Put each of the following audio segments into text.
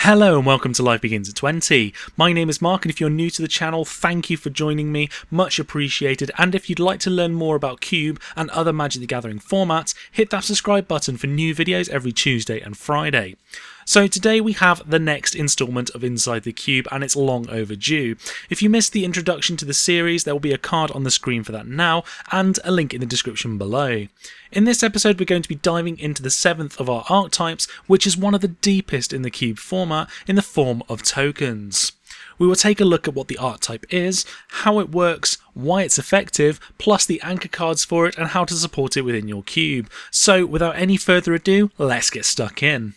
Hello and welcome to Life Begins at 20. My name is Mark, and if you're new to the channel, thank you for joining me, much appreciated. And if you'd like to learn more about Cube and other Magic the Gathering formats, hit that subscribe button for new videos every Tuesday and Friday. So today we have the next instalment of Inside the Cube, and it's long overdue. If you missed the introduction to the series, there will be a card on the screen for that now, and a link in the description below. In this episode we're going to be diving into the 7th of our archetypes, which is one of the deepest in the Cube format, in the form of tokens. We will take a look at what the archetype is, how it works, why it's effective, plus the anchor cards for it and how to support it within your cube. So without any further ado, let's get stuck in.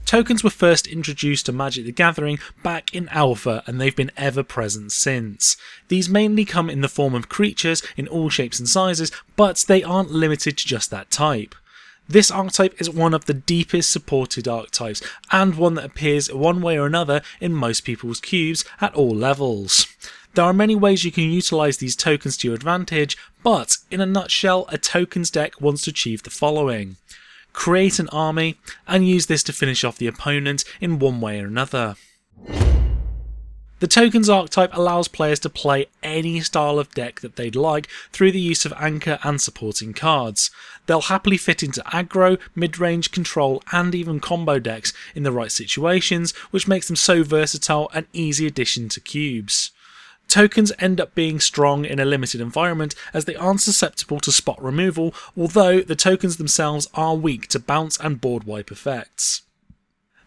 Tokens were first introduced to Magic the Gathering back in Alpha, and they've been ever present since. These mainly come in the form of creatures in all shapes and sizes, but they aren't limited to just that type. This archetype is one of the deepest supported archetypes, and one that appears one way or another in most people's cubes at all levels. There are many ways you can utilise these tokens to your advantage, but in a nutshell, a tokens deck wants to achieve the following. Create an army, and use this to finish off the opponent in one way or another. The Tokens Archetype allows players to play any style of deck that they'd like through the use of anchor and supporting cards. They'll happily fit into aggro, mid-range, control and even combo decks in the right situations, which makes them so versatile and easy addition to cubes. Tokens end up being strong in a limited environment as they aren't susceptible to spot removal, although the tokens themselves are weak to bounce and board wipe effects.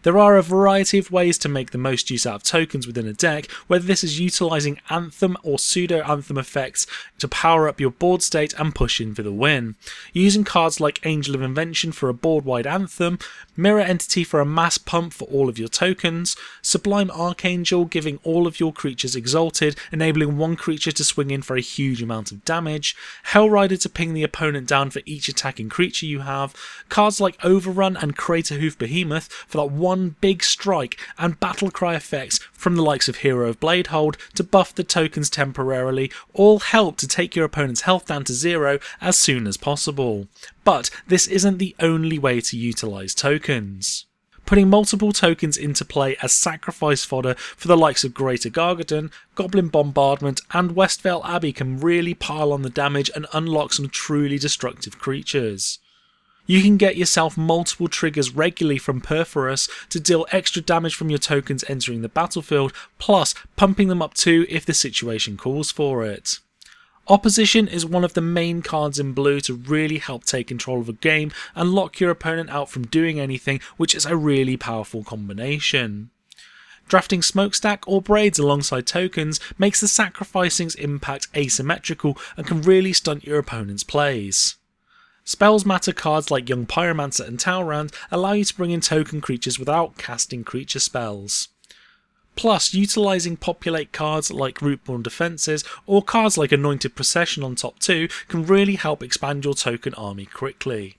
There are a variety of ways to make the most use out of tokens within a deck, whether this is utilising Anthem or pseudo-Anthem effects to power up your board state and push in for the win. Using cards like Angel of Invention for a board-wide Anthem, Mirror Entity for a mass pump for all of your tokens, Sublime Archangel giving all of your creatures Exalted, enabling one creature to swing in for a huge amount of damage, Hellrider to ping the opponent down for each attacking creature you have, cards like Overrun and Crater Hoof Behemoth for that one big strike, and Battlecry effects from the likes of Hero of Bladehold to buff the tokens temporarily, all help to take your opponent's health down to 0 as soon as possible. But this isn't the only way to utilise tokens. Putting multiple tokens into play as sacrifice fodder for the likes of Greater Gargadon, Goblin Bombardment and Westvale Abbey can really pile on the damage and unlock some truly destructive creatures. You can get yourself multiple triggers regularly from Perforus to deal extra damage from your tokens entering the battlefield, plus pumping them up too if the situation calls for it. Opposition is one of the main cards in blue to really help take control of a game and lock your opponent out from doing anything, which is a really powerful combination. Drafting Smokestack or Braids alongside tokens makes the sacrificing's impact asymmetrical and can really stunt your opponent's plays. Spells Matter cards like Young Pyromancer and Talrand allow you to bring in token creatures without casting creature spells. Plus, utilising populate cards like Rootborn Defences or cards like Anointed Procession on top 2 can really help expand your token army quickly.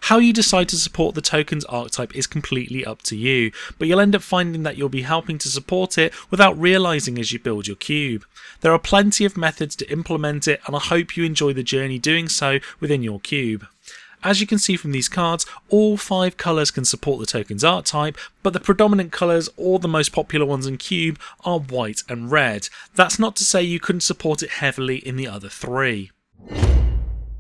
How you decide to support the Tokens archetype is completely up to you, but you'll end up finding that you'll be helping to support it without realising as you build your cube. There are plenty of methods to implement it, and I hope you enjoy the journey doing so within your cube. As you can see from these cards, all 5 colours can support the Tokens archetype, but the predominant colours, or the most popular ones in Cube, are white and red. That's not to say you couldn't support it heavily in the other 3.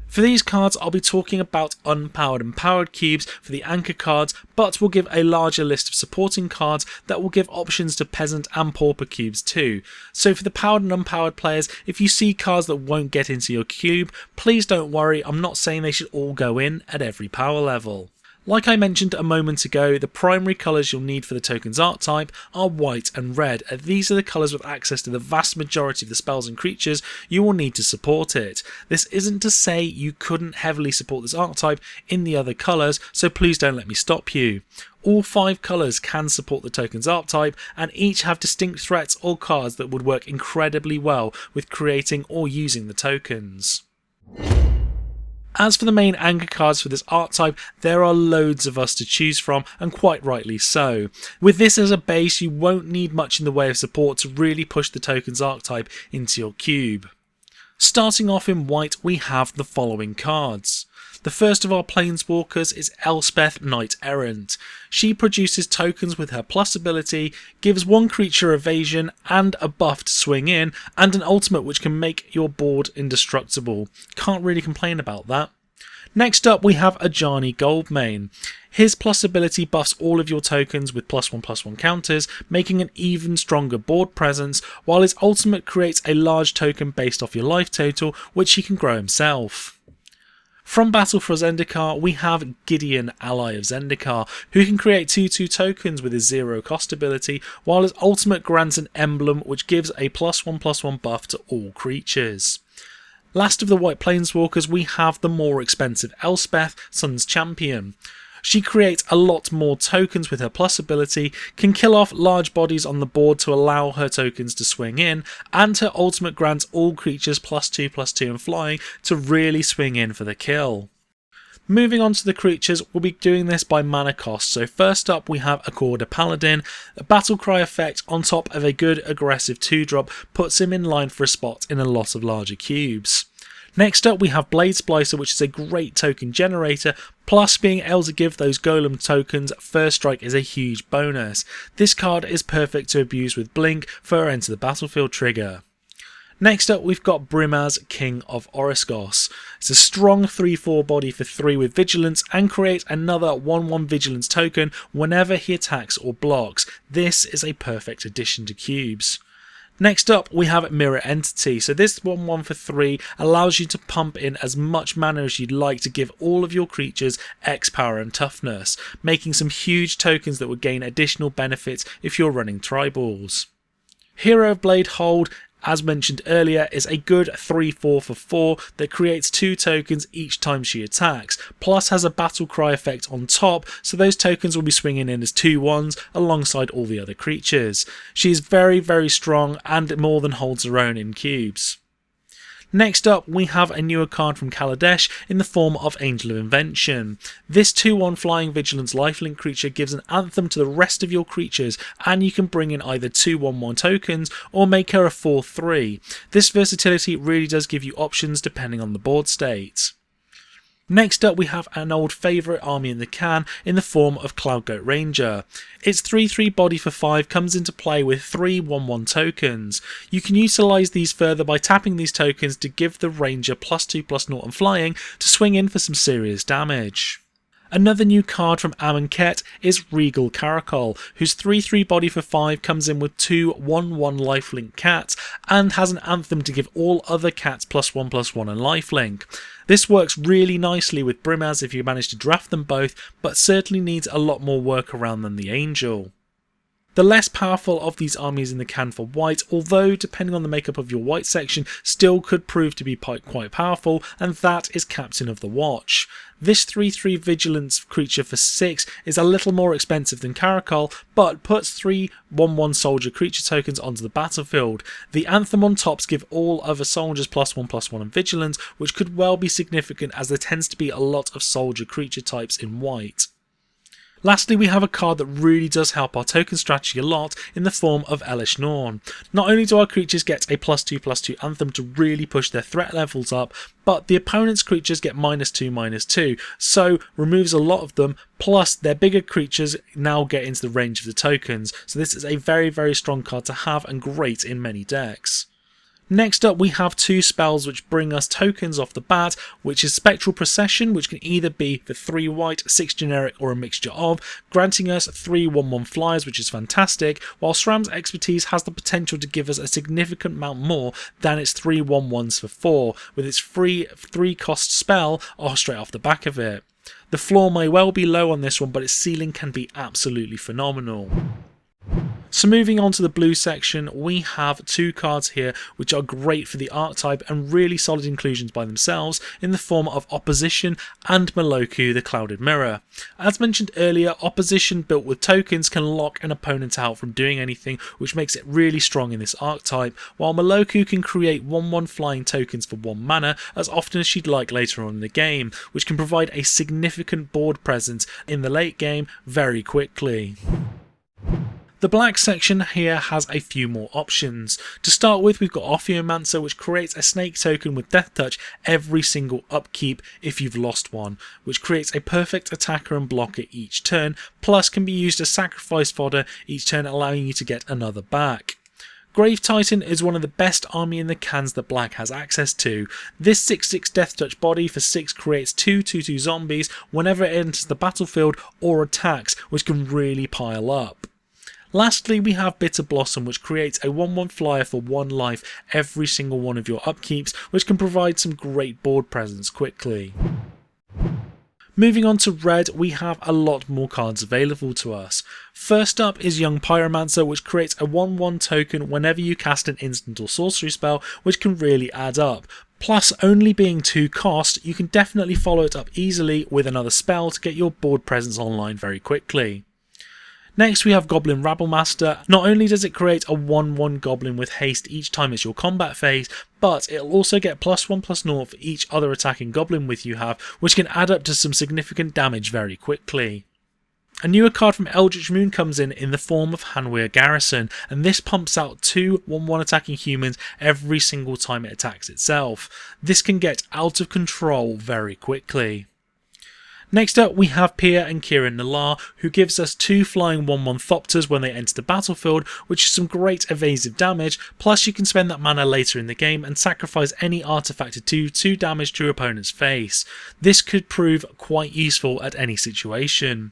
For these cards, I'll be talking about unpowered and powered cubes for the anchor cards, but we'll give a larger list of supporting cards that will give options to peasant and pauper cubes too. So for the powered and unpowered players, if you see cards that won't get into your cube, please don't worry, I'm not saying they should all go in at every power level. Like I mentioned a moment ago, the primary colours you'll need for the Tokens archetype are white and red, and these are the colours with access to the vast majority of the spells and creatures you will need to support it. This isn't to say you couldn't heavily support this archetype in the other colours, so please don't let me stop you. All 5 colours can support the Tokens archetype, and each have distinct threats or cards that would work incredibly well with creating or using the tokens. As for the main anchor cards for this archetype, there are loads of us to choose from, and quite rightly so. With this as a base, you won't need much in the way of support to really push the Tokens archetype into your cube. Starting off in white, we have the following cards. The first of our Planeswalkers is Elspeth Knight Errant. She produces tokens with her plus ability, gives one creature evasion and a buff to swing in, and an ultimate which can make your board indestructible. Can't really complain about that. Next up we have Ajani Goldmane. His plus ability buffs all of your tokens with +1/+1 counters, making an even stronger board presence, while his ultimate creates a large token based off your life total, which he can grow himself. From Battle for Zendikar, we have Gideon, Ally of Zendikar, who can create 2/2 tokens with his 0 cost ability, while his ultimate grants an emblem which gives a +1/+1 buff to all creatures. Last of the white planeswalkers, we have the more expensive Elspeth, Sun's Champion. She creates a lot more tokens with her plus ability, can kill off large bodies on the board to allow her tokens to swing in, and her ultimate grants all creatures +2/+2 and flying to really swing in for the kill. Moving on to the creatures, we'll be doing this by mana cost. So first up we have Accorda Paladin. A battle cry effect on top of a good aggressive 2-drop puts him in line for a spot in a lot of larger cubes. Next up we have Blade Splicer, which is a great token generator, plus being able to give those golem tokens first strike is a huge bonus. This card is perfect to abuse with Blink for enter the battlefield trigger. Next up we've got Brimaz, King of Oreskos. It's a strong 3/4 body for 3 with Vigilance and creates another 1/1 Vigilance token whenever he attacks or blocks. This is a perfect addition to cubes. Next up we have Mirror Entity. So this 1/1 for 3 allows you to pump in as much mana as you'd like to give all of your creatures X power and toughness, making some huge tokens that would gain additional benefits if you're running tribals. Hero of Blade Hold, as mentioned earlier, is a good 3/4 for 4 that creates 2 tokens each time she attacks, plus has a battle cry effect on top, so those tokens will be swinging in as 2/1s alongside all the other creatures. She is very strong and more than holds her own in cubes. Next up we have a newer card from Kaladesh in the form of Angel of Invention. This 2/1 flying vigilance lifelink creature gives an anthem to the rest of your creatures, and you can bring in either 2/1/1 tokens or make her a 4/3. This versatility really does give you options depending on the board state. Next up we have an old favourite army in the can in the form of Cloudgoat Ranger. Its 3/3 body for 5 comes into play with 3 1/1 tokens. You can utilise these further by tapping these tokens to give the Ranger +2/+0 and flying to swing in for some serious damage. Another new card from Amonkhet is Regal Caracol, whose 3/3 body for 5 comes in with 2 1/1 lifelink cats and has an anthem to give all other cats +1/+1 and lifelink. This works really nicely with Brimaz if you manage to draft them both, but certainly needs a lot more work around than the Angel. The less powerful of these armies in the can for white, although depending on the makeup of your white section, still could prove to be quite powerful, and that is Captain of the Watch. This 3/3 vigilance creature for 6 is a little more expensive than Caracol, but puts 3 1/1 soldier creature tokens onto the battlefield. The anthem on tops give all other soldiers +1/+1 and vigilance, which could well be significant as there tends to be a lot of soldier creature types in white. Lastly, we have a card that really does help our token strategy a lot in the form of Elish Norn. Not only do our creatures get a +2/+2 anthem to really push their threat levels up, but the opponent's creatures get -2/-2, so removes a lot of them, plus their bigger creatures now get into the range of the tokens. So this is a very strong card to have and great in many decks. Next up we have 2 spells which bring us tokens off the bat, which is Spectral Procession, which can either be for 3 white, 6 generic or a mixture of, granting us 3 1/1 flyers, which is fantastic, while Shram's Expertise has the potential to give us a significant amount more than its 3 1/1s for 4, with its free 3 cost spell straight off the back of it. The floor may well be low on this one, but its ceiling can be absolutely phenomenal. So moving on to the blue section, we have 2 cards here which are great for the archetype and really solid inclusions by themselves in the form of Opposition and Meloku the Clouded Mirror. As mentioned earlier, Opposition built with tokens can lock an opponent out from doing anything, which makes it really strong in this archetype, while Meloku can create 1/1 flying tokens for 1 mana as often as she'd like later on in the game, which can provide a significant board presence in the late game very quickly. The black section here has a few more options. To start with, we've got Ophiomancer, which creates a snake token with Death Touch every single upkeep if you've lost one, which creates a perfect attacker and blocker each turn, plus can be used as sacrifice fodder each turn, allowing you to get another back. Grave Titan is one of the best army in the cans that black has access to. This 6/6 Death Touch body for 6 creates 2/2/2 zombies whenever it enters the battlefield or attacks, which can really pile up. Lastly, we have Bitter Blossom, which creates a 1/1 flyer for 1 life every single one of your upkeeps, which can provide some great board presence quickly. Moving on to red, we have a lot more cards available to us. First up is Young Pyromancer, which creates a 1/1 token whenever you cast an instant or sorcery spell, which can really add up. Plus, only being 2 cost, you can definitely follow it up easily with another spell to get your board presence online very quickly. Next we have Goblin Rabblemaster. Not only does it create a 1/1 goblin with haste each time it's your combat phase, but it'll also get +1/+0 for each other attacking goblin with you have, which can add up to some significant damage very quickly. A newer card from Eldritch Moon comes in the form of Hanweir Garrison, and this pumps out 2 1/1 attacking humans every single time it attacks itself. This can get out of control very quickly. Next up we have Pia and Kieran Nalaar, who gives us 2 flying 1/1 Thopters when they enter the battlefield, which is some great evasive damage, plus you can spend that mana later in the game and sacrifice any artifact to do 2 damage to your opponent's face. This could prove quite useful at any situation.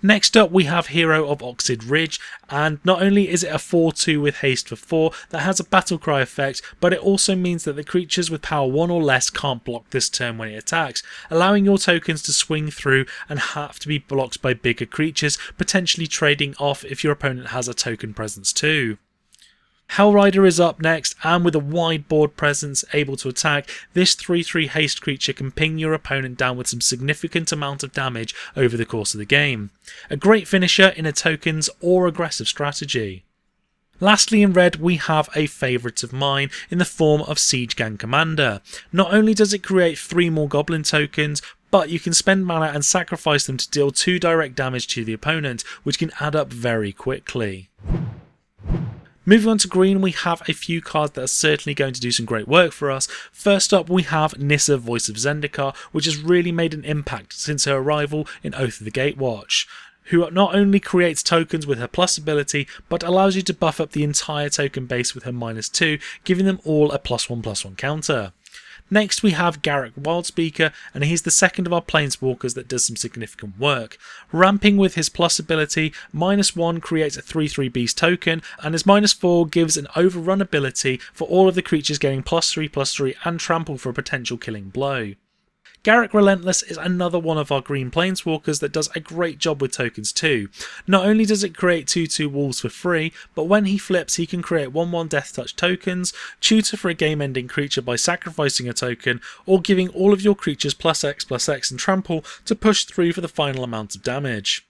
Next up we have Hero of Oxid Ridge, and not only is it a 4/2 with haste for 4 that has a battle cry effect, but it also means that the creatures with power 1 or less can't block this turn when it attacks, allowing your tokens to swing through and have to be blocked by bigger creatures, potentially trading off if your opponent has a token presence too. Hellrider is up next, and with a wide board presence able to attack, this 3/3 haste creature can ping your opponent down with some significant amount of damage over the course of the game. A great finisher in a tokens or aggressive strategy. Lastly in red we have a favourite of mine in the form of Siege Gang Commander. Not only does it create 3 more goblin tokens, but you can spend mana and sacrifice them to deal 2 direct damage to the opponent, which can add up very quickly. Moving on to green, we have a few cards that are certainly going to do some great work for us. First up we have Nissa, Voice of Zendikar, which has really made an impact since her arrival in Oath of the Gatewatch, who not only creates tokens with her plus ability, but allows you to buff up the entire token base with her -2, giving them all a +1/+1 counter. Next we have Garruk Wildspeaker, and he's the second of our planeswalkers that does some significant work. Ramping with his plus ability, -1 creates a 3/3 beast token, and his -4 gives an overrun ability for all of the creatures getting +3/+3 and trample for a potential killing blow. Garruk Relentless is another one of our green planeswalkers that does a great job with tokens too. Not only does it create 2/2 wolves for free, but when he flips he can create 1/1 Death Touch tokens, tutor for a game ending creature by sacrificing a token, or giving all of your creatures +X/+X and trample to push through for the final amount of damage.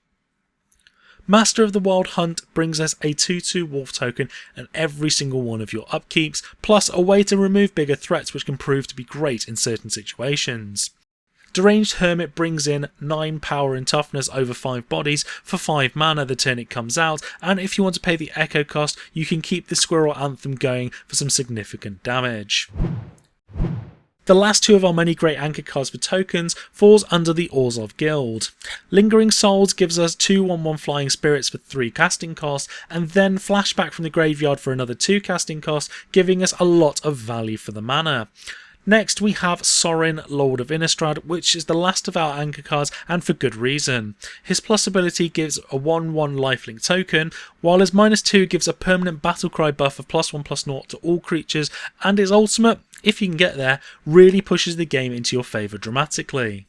Master of the Wild Hunt brings us a 2/2 wolf token and every single one of your upkeeps, plus a way to remove bigger threats which can prove to be great in certain situations. Deranged Hermit brings in 9 power and toughness over 5 bodies for 5 mana the turn it comes out, and if you want to pay the echo cost you can keep the Squirrel Anthem going for some significant damage. The last 2 of our many great anchor cards for tokens falls under the Orzhov Guild. Lingering Souls gives us 2 1/1 flying spirits for 3 casting costs, and then Flashback from the graveyard for another 2 casting costs, giving us a lot of value for the mana. Next we have Sorin, Lord of Innistrad, which is the last of our anchor cards, and for good reason. His plus ability gives a 1/1 lifelink token, while his -2 gives a permanent battlecry buff of +1/+0 to all creatures, and his ultimate, if you can get there, really pushes the game into your favour dramatically.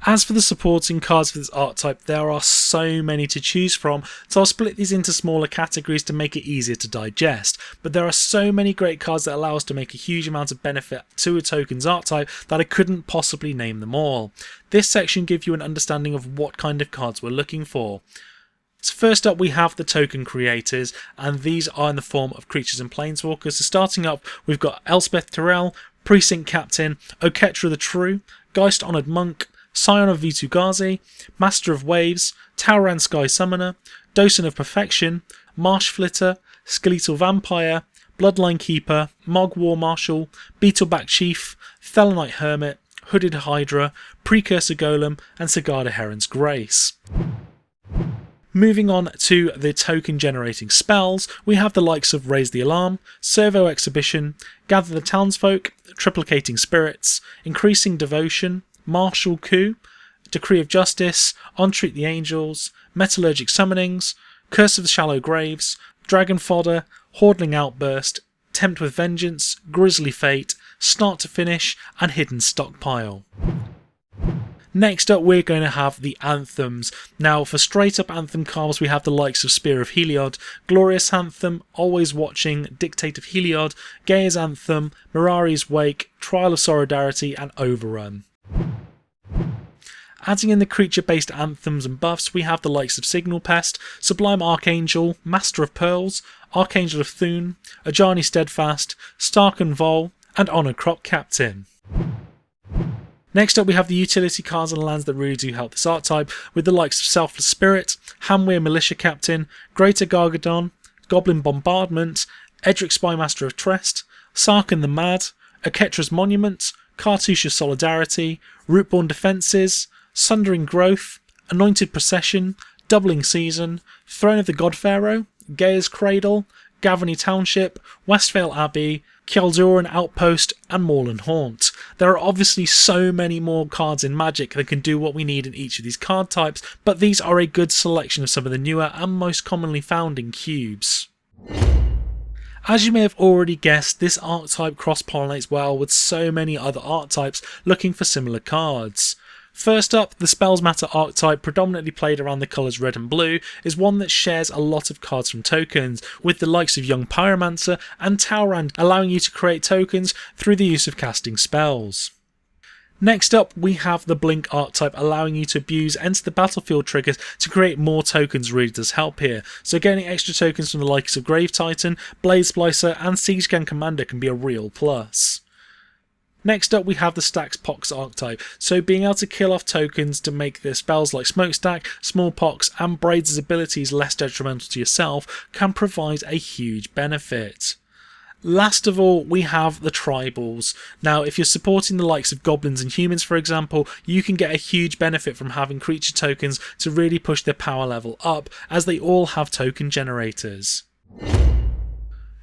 As for the supporting cards for this archetype, there are so many to choose from, so I'll split these into smaller categories to make it easier to digest, but there are so many great cards that allow us to make a huge amount of benefit to a tokens archetype that I couldn't possibly name them all. This section gives you an understanding of what kind of cards we're looking for. So first up we have the token creators, and these are in the form of creatures and planeswalkers. So starting up we've got Elspeth Tyrell, Precinct Captain, Oketra the True, Geist Honoured Monk, Scion of Vitu-Ghazi, Master of Waves, Tauran Sky Summoner, Docent of Perfection, Marsh Flitter, Skeletal Vampire, Bloodline Keeper, Mog War Marshal, Beetleback Chief, Thelonite Hermit, Hooded Hydra, Precursor Golem, and Sagada Heron's Grace. Moving on to the token generating spells, we have the likes of Raise the Alarm, Servo Exhibition, Gather the Townsfolk, Triplicating Spirits, Increasing Devotion, Martial Coup, Decree of Justice, Entreat the Angels, Metallurgic Summonings, Curse of the Shallow Graves, Dragon Fodder, Hordling Outburst, Tempt with Vengeance, Grisly Fate, Start to Finish, and Hidden Stockpile. Next up, we're going to have the anthems. Now, for straight up anthem cards, we have the likes of Spear of Heliod, Glorious Anthem, Always Watching, Dictate of Heliod, Gaia's Anthem, Mirari's Wake, Trial of Solidarity, and Overrun. Adding in the creature-based anthems and buffs, we have the likes of Signal Pest, Sublime Archangel, Master of Pearls, Archangel of Thune, Ajani Steadfast, Stark and Vol, and Honor Crop Captain. Next up, we have the utility cards and lands that really do help this archetype, with the likes of Selfless Spirit, Hamweir Militia Captain, Greater Gargadon, Goblin Bombardment, Edric Spymaster of Trest, Sarkhan the Mad, Aketra's Monument, Cartouche of Solidarity, Rootborn Defences, Sundering Growth, Anointed Procession, Doubling Season, Throne of the God Pharaoh, Gaia's Cradle, Gavony Township, Westvale Abbey, Kjalduran Outpost, and Moorland Haunt. There are obviously so many more cards in Magic that can do what we need in each of these card types, but these are a good selection of some of the newer and most commonly found in cubes. As you may have already guessed, this archetype cross-pollinates well with so many other archetypes looking for similar cards. First up, the Spells Matter archetype, predominantly played around the colours red and blue, is one that shares a lot of cards from tokens, with the likes of Young Pyromancer and Talrand allowing you to create tokens through the use of casting spells. Next up, we have the Blink archetype, allowing you to abuse Enter the Battlefield triggers to create more tokens. Really does help here. So getting extra tokens from the likes of Grave Titan, Blade Splicer, and Siege Gang Commander can be a real plus. Next up, we have the Stacks Pox archetype, so being able to kill off tokens to make their spells like Smokestack, Smallpox, and Braids' abilities less detrimental to yourself can provide a huge benefit. Last of all, we have the Tribals. Now, if you're supporting the likes of Goblins and Humans, for example, you can get a huge benefit from having creature tokens to really push their power level up, as they all have token generators.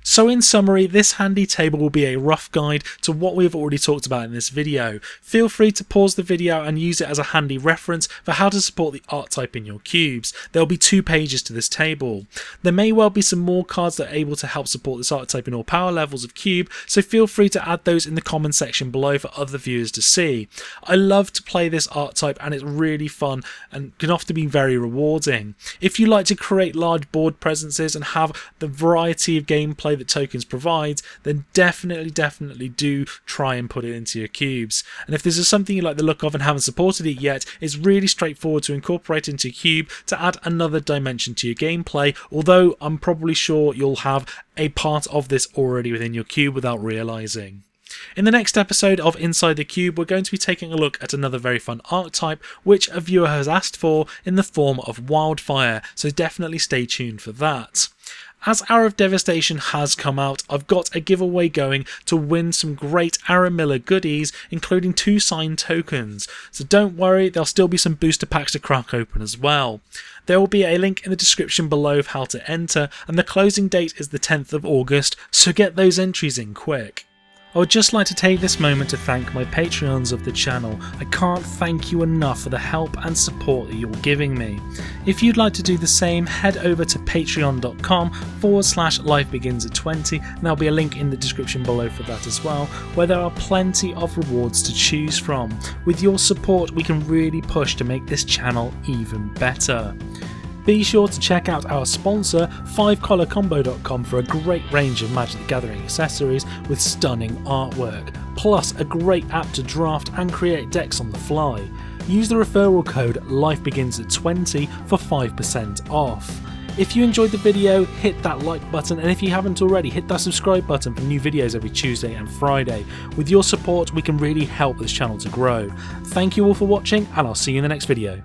So in summary, this handy table will be a rough guide to what we have already talked about in this video. Feel free to pause the video and use it as a handy reference for how to support the archetype in your cubes. There will be 2 pages to this table. There may well be some more cards that are able to help support this archetype in all power levels of cube, so feel free to add those in the comment section below for other viewers to see. I love to play this archetype and it's really fun and can often be very rewarding. If you like to create large board presences and have the variety of gameplay that tokens provide, then definitely do try and put it into your cubes. And if this is something you like the look of and haven't supported it yet, it's really straightforward to incorporate into your cube to add another dimension to your gameplay, although I'm probably sure you'll have a part of this already within your cube without realising. In the next episode of Inside the Cube, we're going to be taking a look at another very fun archetype which a viewer has asked for in the form of Wildfire, so definitely stay tuned for that. As Hour of Devastation has come out, I've got a giveaway going to win some great Aaron Miller goodies, including 2 signed tokens. So don't worry, there'll still be some booster packs to crack open as well. There will be a link in the description below of how to enter, and the closing date is the 10th of August, so get those entries in quick. I would just like to take this moment to thank my Patreons of the channel. I can't thank you enough for the help and support that you're giving me. If you'd like to do the same, head over to patreon.com/lifebegins@20, and there'll be a link in the description below for that as well, where there are plenty of rewards to choose from. With your support, we can really push to make this channel even better. Be sure to check out our sponsor, 5colorcombo.com, for a great range of Magic the Gathering accessories with stunning artwork, plus a great app to draft and create decks on the fly. Use the referral code LifeBegins20 for 5% off. If you enjoyed the video, hit that like button, and if you haven't already, hit that subscribe button for new videos every Tuesday and Friday. With your support, we can really help this channel to grow. Thank you all for watching, and I'll see you in the next video.